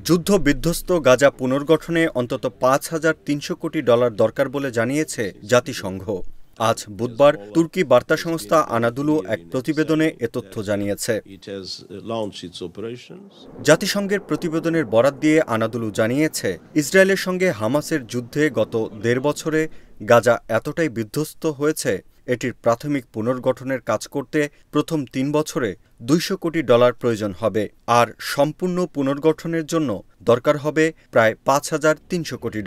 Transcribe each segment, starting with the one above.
যুদ্ধ বিধ্বস্ত গাজা পুনর্গঠনে অন্তত $৫,৩০০ কোটি দরকার বলে জানিয়েছে জাতিসংঘ। আজ বুধবার তুর্কি বার্তা সংস্থা আনাদুলু এক প্রতিবেদনে এ তথ্য জানিয়েছে। জাতিসংঘের প্রতিবেদনের বরাত দিয়ে আনাদুলু জানিয়েছে, ইসরায়েলের সঙ্গে হামাসের যুদ্ধে গত ১.৫ বছরে গাজা এতটাই বিধ্বস্ত হয়েছে, এটির প্রাথমিক পুনর্গঠনের কাজ করতে প্রথম ৩ বছরে $২০০ কোটি প্রয়োজন হবে, আর সম্পূর্ণ পুনর্গঠনের জন্য দরকার হবে প্রায় $৫,৩০০ কোটি।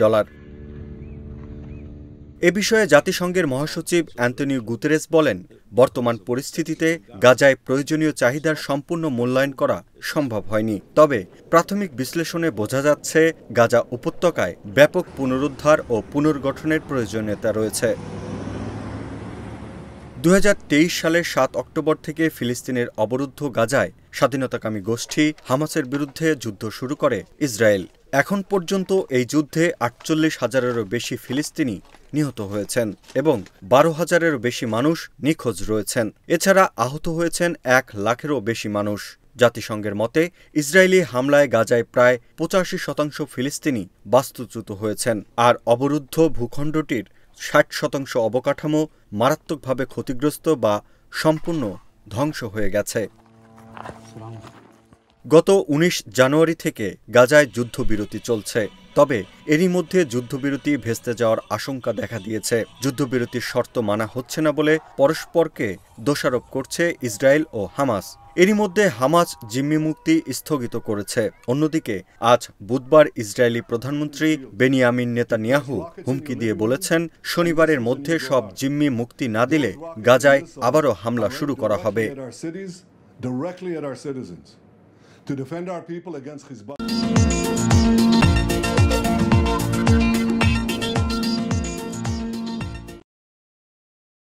এ বিষয়ে জাতিসংঘের মহাসচিব অ্যান্তনিও গুতেরেস বলেন, বর্তমান পরিস্থিতিতে গাজায় প্রয়োজনীয় চাহিদার সম্পূর্ণ মূল্যায়ন করা সম্ভব হয়নি। তবে প্রাথমিক বিশ্লেষণে বোঝা যাচ্ছে, গাজা উপত্যকায় ব্যাপক পুনরুদ্ধার ও পুনর্গঠনের প্রয়োজনীয়তা রয়েছে। ২০২৩ সালের ৭ অক্টোবর থেকে ফিলিস্তিনের অবরুদ্ধ গাজায় স্বাধীনতাকামী গোষ্ঠী হামাসের বিরুদ্ধে যুদ্ধ শুরু করে ইসরায়েল। এখন পর্যন্ত এই যুদ্ধে ৪৮,০০০-এরও বেশি ফিলিস্তিনি নিহত হয়েছেন এবং ১২,০০০-এরও বেশি মানুষ নিখোঁজ রয়েছেন। এছাড়া আহত হয়েছেন ১ লাখেরও বেশি মানুষ। জাতিসংঘের মতে, ইসরায়েলি হামলায় গাজায় প্রায় ৮৫% ফিলিস্তিনি বাস্তুচ্যুত হয়েছেন, আর অবরুদ্ধ ভূখণ্ডটির ৬০% অবকাঠামো মারাত্মকভাবে ক্ষতিগ্রস্ত বা সম্পূর্ণ ধ্বংস হয়ে গেছে। গত ১৯ জানুয়ারি থেকে গাজায় যুদ্ধবিরতি চলছে, তবে এরই মধ্যে যুদ্ধবিরতি ভেস্তে যাওয়ার আশঙ্কা দেখা দিয়েছে। যুদ্ধবিরতির শর্ত মানা হচ্ছে না বলে পরস্পরকে দোষারোপ করছে ইসরায়েল ও হামাস। এরই মধ্যে হামাস জিম্মি মুক্তি স্থগিত করেছে। অন্যদিকে আজ বুধবার ইসরায়েলি প্রধানমন্ত্রী বেনিয়ামিন নেতানিয়াহু হুমকি দিয়ে বলেছেন, শনিবারের মধ্যে সব জিম্মি মুক্তি না দিলে গাজায় আবারও হামলা শুরু করা হবে। to defend our people against Hezbollah.